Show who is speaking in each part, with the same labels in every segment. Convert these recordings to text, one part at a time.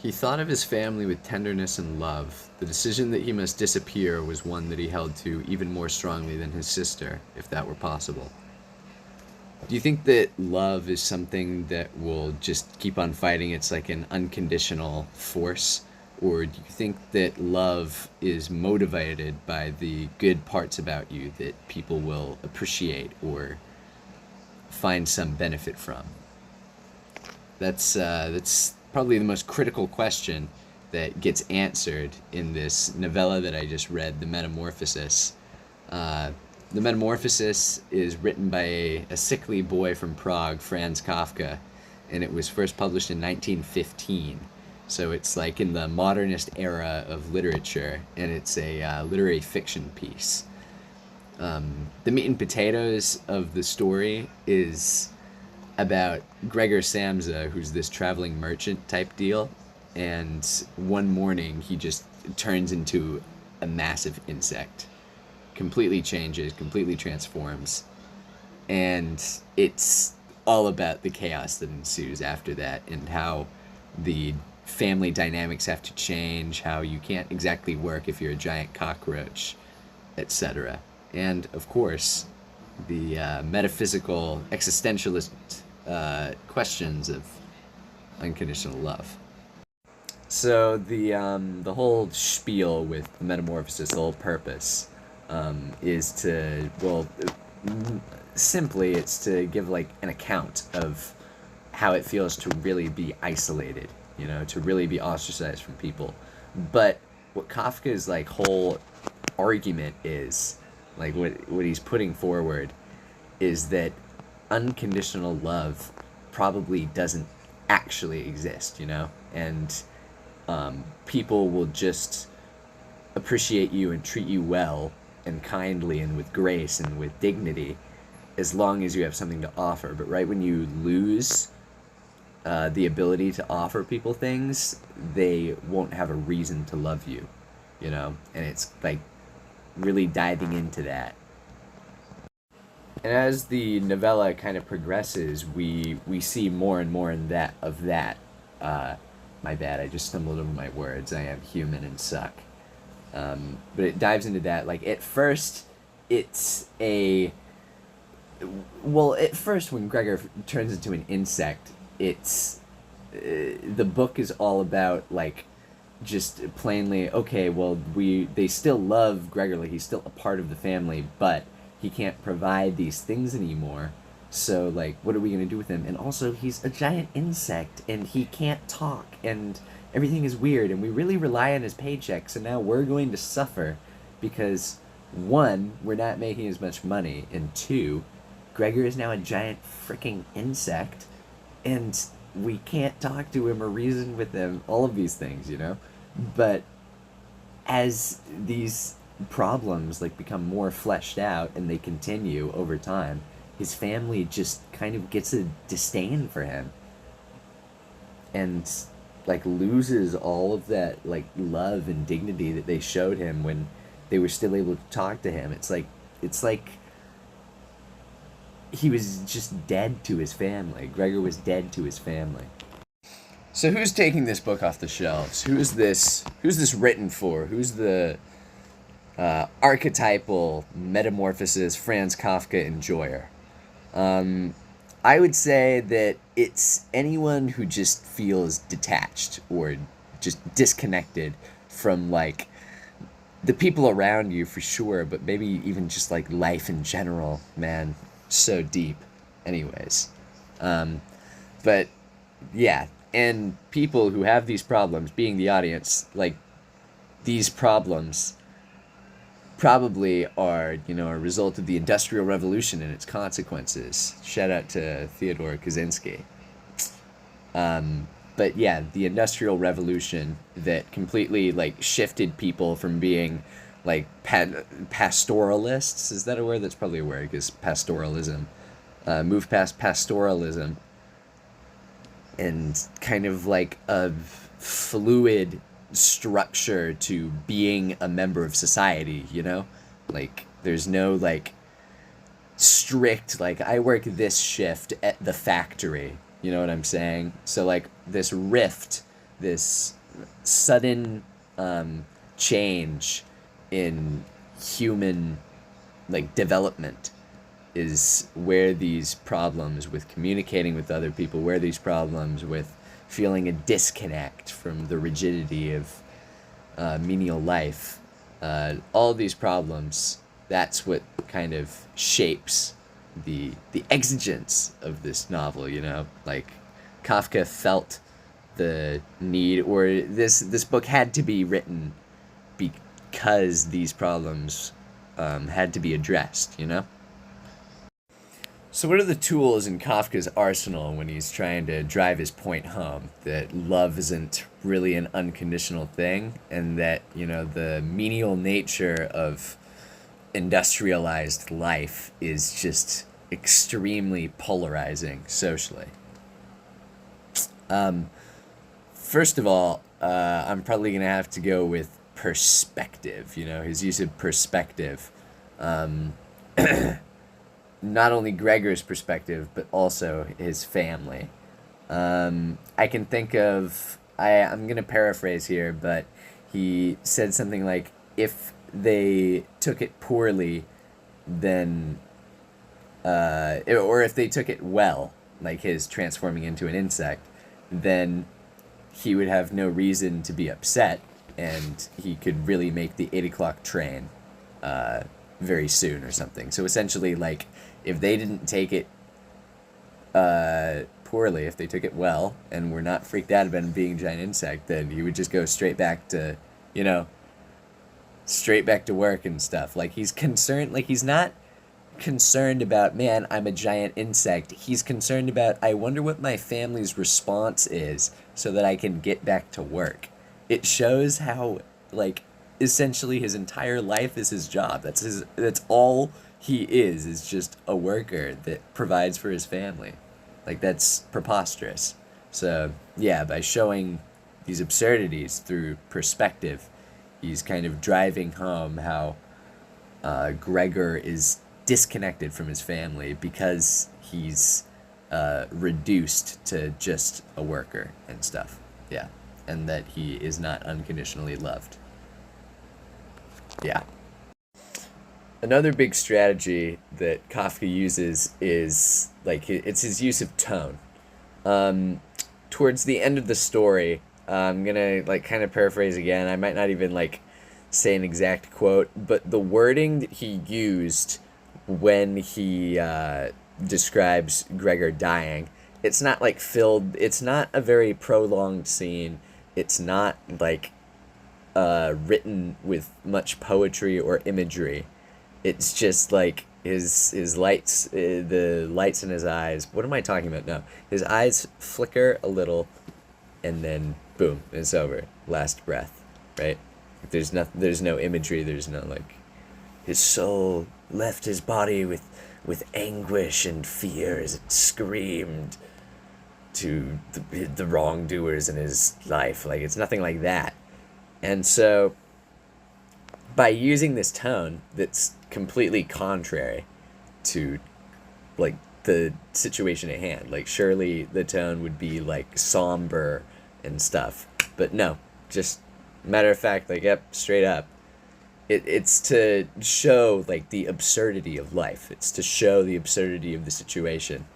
Speaker 1: He thought of his family with tenderness and love. The decision that he must disappear was one that he held to even more strongly than his sister, if that were possible. Do you think that love is something that will just keep on fighting? It's like an unconditional force? Or do you think that love is motivated by the good parts about you that people will appreciate or find some benefit from? That's probably the most critical question that gets answered in this novella that I just read, The Metamorphosis. Uh, the Metamorphosis is written by a sickly boy from Prague, Franz Kafka, and it was first published in 1915. So it's like in the modernist era of literature, and it's a literary fiction piece. The meat and potatoes of the story is about Gregor Samsa, who's this traveling merchant type deal, and one morning he just turns into a massive insect, completely changes, completely transforms, and it's all about the chaos that ensues after that and how the family dynamics have to change, how you can't exactly work if you're a giant cockroach, etc. And of course, the metaphysical, existentialist questions of unconditional love. So the whole spiel with the metamorphosis, the whole purpose, is to simply it's to give like an account of how it feels to really be isolated, to really be ostracized from people. But what Kafka's like whole argument is, like what he's putting forward, is that unconditional love probably doesn't actually exist, and people will just appreciate you and treat you well and kindly and with grace and with dignity as long as you have something to offer. But right when you lose the ability to offer people things, they won't have a reason to love you, and it's like really diving into that. And as the novella kind of progresses, we see more and more in that of that. My bad, I just stumbled over my words. I am human and suck. But it dives into that. Like at first, it's a at first when Gregor turns into an insect, it's the book is all about like just plainly okay. Well, they still love Gregor, like he's still a part of the family, but he can't provide these things anymore. So like, what are we gonna do with him? And also, he's a giant insect, and he can't talk, and everything is weird, and we really rely on his paycheck. So now we're going to suffer because one, we're not making as much money, and two, Gregor is now a giant freaking insect, and we can't talk to him or reason with him. All of these things. But as these problems like become more fleshed out and they continue over time, his family just kind of gets a disdain for him and like loses all of that like love and dignity that they showed him when they were still able to talk to him. It's like he was just dead to his family. Gregor was dead to his family. So who's taking this book off the shelves? Who's this written for? Who's the archetypal metamorphosis Franz Kafka enjoyer? I would say that it's anyone who just feels detached or just disconnected from like the people around you for sure, but maybe even just like life in general, man. So deep. Anyways. But yeah, and people who have these problems, being the audience, like these problems probably are, a result of the Industrial Revolution and its consequences. Shout out to Theodore Kaczynski. But yeah, the Industrial Revolution that completely like shifted people from being like pastoralists. Is that a word? That's probably a word, because pastoralism. Moved past pastoralism and kind of like a fluid structure to being a member of society. Like there's no like strict like I work this shift at the factory, you know what I'm saying? So like this rift this sudden change in human development is where these problems with communicating with other people, where these problems with feeling a disconnect from the rigidity of menial life, all these problems, that's what kind of shapes the exigence of this novel, you know? Like, Kafka felt the need, or this book had to be written because these problems had to be addressed, you know? So, what are the tools in Kafka's arsenal when he's trying to drive his point home that love isn't really an unconditional thing, and that, you know, the menial nature of industrialized life is just extremely polarizing socially? First of all, I'm probably going to have to go with perspective, you know, his use of perspective. Um, Not only Gregor's perspective, but also his family. I can think of, I'm going to paraphrase here, but he said something like, if they took it poorly, then, or if they took it well, like his transforming into an insect, then he would have no reason to be upset, and he could really make the 8 o'clock train very soon or something. So essentially, like, if they didn't take it poorly, if they took it well and were not freaked out about him being a giant insect, then he would just go straight back to, you know, straight back to work and stuff. Like, he's concerned, like, he's not concerned about, man, I'm a giant insect. He's concerned about, I wonder what my family's response is so that I can get back to work. It shows how, like, essentially his entire life is his job. That's all he is just a worker that provides for his family. Like, that's preposterous. So, yeah, by showing these absurdities through perspective, he's kind of driving home how Gregor is disconnected from his family because he's reduced to just a worker and stuff. Yeah. And that he is not unconditionally loved. Yeah. Another big strategy that Kafka uses is, like, it's his use of tone. Towards the end of the story, I'm gonna, like, kind of paraphrase again. I might not even, like, say an exact quote, but the wording that he used when he describes Gregor dying, it's not, like, it's not a very prolonged scene. It's not, like, written with much poetry or imagery. It's just like his lights, the lights in his eyes. What am I talking about? No, his eyes flicker a little, and then boom, it's over. Last breath, right? There's no imagery. There's no, like, his soul left his body with anguish and fear as it screamed to the wrongdoers in his life. Like, it's nothing like that. And so, by using this tone that's completely contrary to, like, the situation at hand, like, surely the tone would be, like, somber and stuff, but no, just matter of fact, like, yep, straight up. It's to show, like, the absurdity of life. It's to show the absurdity of the situation.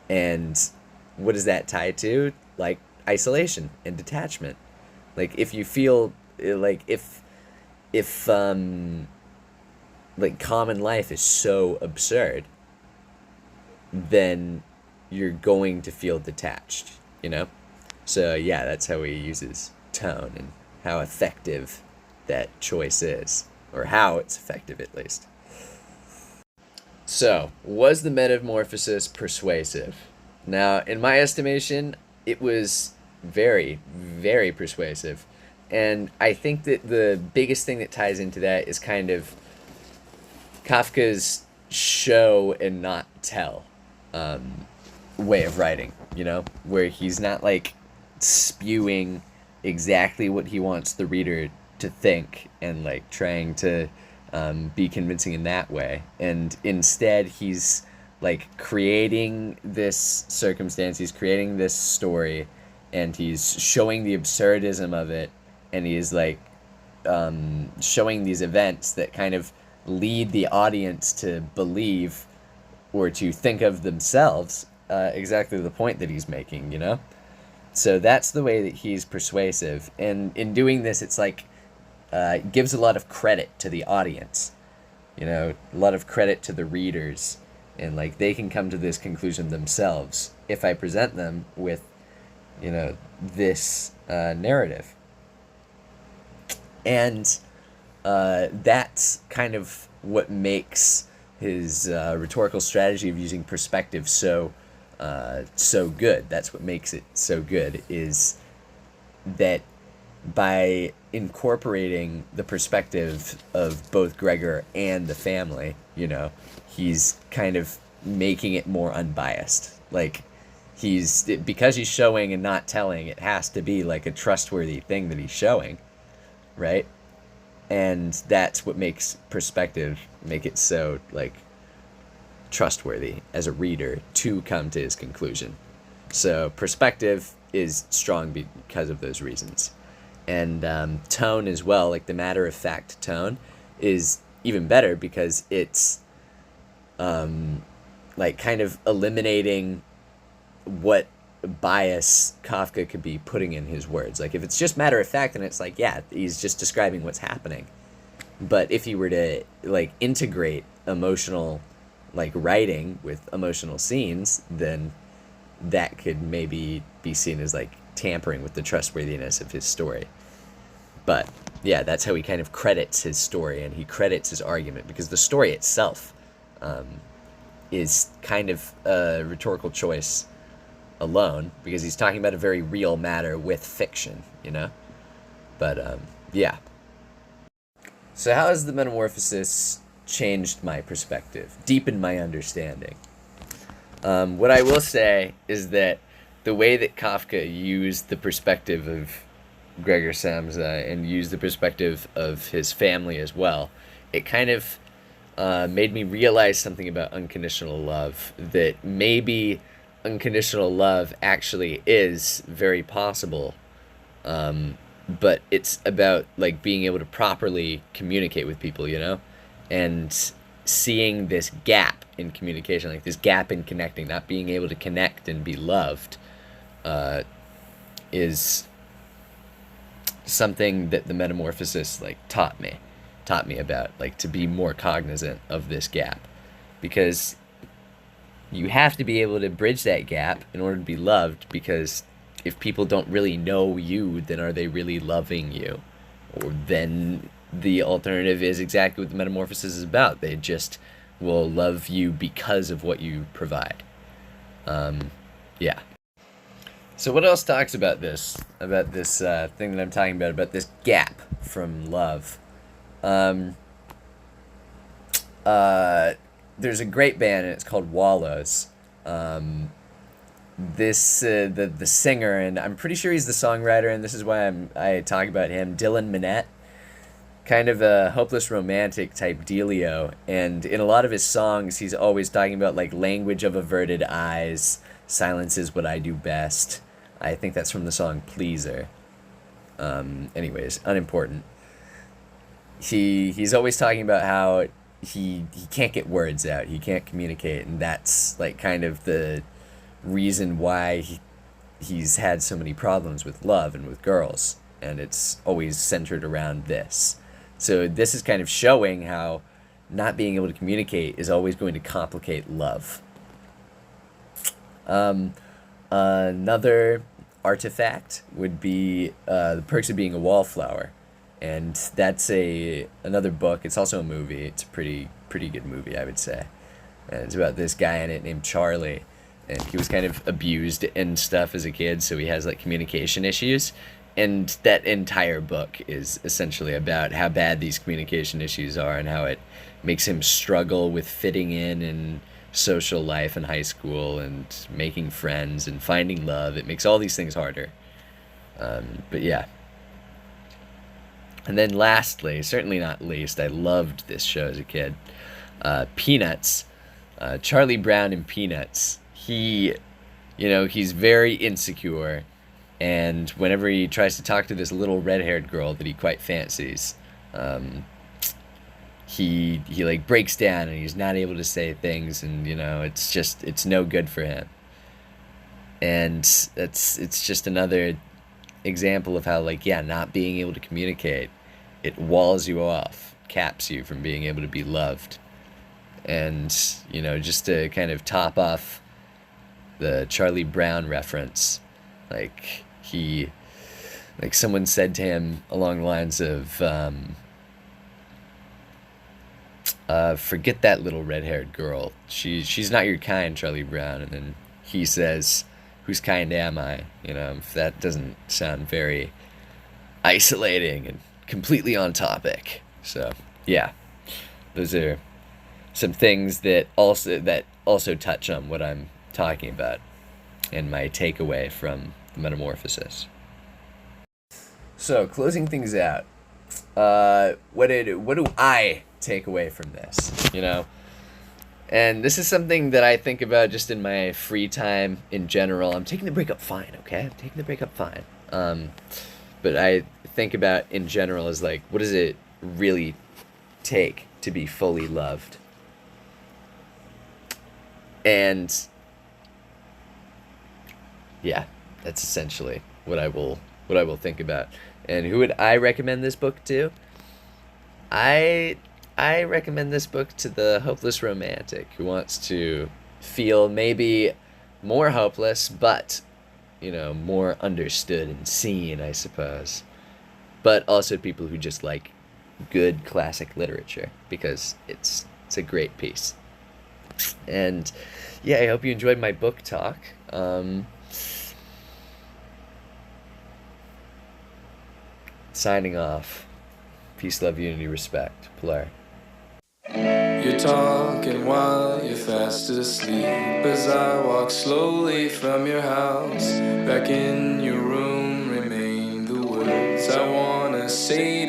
Speaker 1: And what is that tied to? Like, isolation and detachment. Like, if you feel, like, if like, common life is so absurd, then you're going to feel detached, you know? So, yeah, that's how he uses tone and how effective that choice is, or how it's effective, at least. So, was the metamorphosis persuasive? Now, in my estimation, it was very, very persuasive. And I think that the biggest thing that ties into that is kind of Kafka's show and not tell way of writing, you know? Where he's not, like, spewing exactly what he wants the reader to think and, like, trying to be convincing in that way. And instead, he's, like, creating this circumstance, he's creating this story and he's showing the absurdism of it, and he's like showing these events that kind of lead the audience to believe or to think of themselves exactly the point that he's making, you know? So that's the way that he's persuasive. And in doing this, it's like, gives a lot of credit to the audience, you know, a lot of credit to the readers. And like they can come to this conclusion themselves if I present them with, you know, this narrative. And that's kind of what makes his rhetorical strategy of using perspective so good. That's what makes it so good, is that by incorporating the perspective of both Gregor and the family, you know, he's kind of making it more unbiased. Like because he's showing and not telling, it has to be like a trustworthy thing that he's showing, right? And that's what makes perspective make it so like trustworthy as a reader to come to his conclusion. So perspective is strong because of those reasons. And tone as well, like the matter-of-fact tone, is even better because it's like kind of eliminating what bias Kafka could be putting in his words. Like if it's just matter-of-fact, then it's like, yeah, he's just describing what's happening. But if he were to like integrate emotional like writing with emotional scenes, then that could maybe be seen as like tampering with the trustworthiness of his story. But yeah, that's how he kind of credits his story, and he credits his argument, because the story itself is kind of a rhetorical choice alone, because he's talking about a very real matter with fiction, you know? But yeah. So how has the Metamorphosis changed my perspective, deepened my understanding? What I will say is that the way that Kafka used the perspective of Gregor Samsa and used the perspective of his family as well, it kind of made me realize something about unconditional love, that maybe unconditional love actually is very possible, but it's about like being able to properly communicate with people, you know, and seeing this gap in communication, like this gap in connecting, not being able to connect and be loved, is something that the Metamorphosis like taught me about, like to be more cognizant of this gap, because you have to be able to bridge that gap in order to be loved, because if people don't really know you, then are they really loving you? Or then the alternative is exactly what the Metamorphosis is about. They just will love you because of what you provide. Yeah. So what else talks about this thing that I'm talking about this gap from love? There's a great band, and it's called Wallows. The singer, and I'm pretty sure he's the songwriter, and this is why I talk about him, Dylan Minnette, kind of a hopeless romantic type dealio, and in a lot of his songs he's always talking about like language of averted eyes, silence is what I do best. I think that's from the song Pleaser. Anyways, unimportant. He's always talking about how he can't get words out, he can't communicate, and that's like kind of the reason why he's had so many problems with love and with girls, and it's always centered around this. So this is kind of showing how not being able to communicate is always going to complicate love. Another artifact would be The Perks of Being a Wallflower, and that's another book. It's also a movie. It's a pretty good movie, I would say. And it's about this guy in it named Charlie, and he was kind of abused and stuff as a kid, so he has like communication issues. And that entire book is essentially about how bad these communication issues are, and how it makes him struggle with fitting in social life in high school, and making friends and finding love. It makes all these things harder. But yeah. And then lastly, certainly not least, I loved this show as a kid. Peanuts. Charlie Brown in Peanuts. He's very insecure, And whenever he tries to talk to this little red-haired girl that he quite fancies, um, he like breaks down and he's not able to say things, and it's no good for him. And it's just another example of how, like, yeah, not being able to communicate, it walls you off, caps you from being able to be loved. And just to kind of top off the Charlie Brown reference, like someone said to him along the lines of, forget that little red-haired girl. She's not your kind, Charlie Brown. And then he says, whose kind am I? If that doesn't sound very isolating and completely on topic. So, yeah, those are some things that also touch on what I'm talking about and my takeaway from the Metamorphosis. So, closing things out, what do I take away from this? And this is something that I think about just in my free time in general. I'm taking the breakup fine, okay? I'm taking the breakup fine. But I think about in general as, like, what does it really take to be fully loved? And yeah, that's essentially what I will think about. And who would I recommend this book to? I recommend this book to the hopeless romantic who wants to feel maybe more hopeless, but more understood and seen, I suppose. But also people who just like good classic literature, because it's a great piece. And yeah, I hope you enjoyed my book talk. Signing off. Peace, love, unity, respect. Pilar.
Speaker 2: You're talking while you're fast asleep as I walk slowly from your house. Back in your room remain the words I wanna say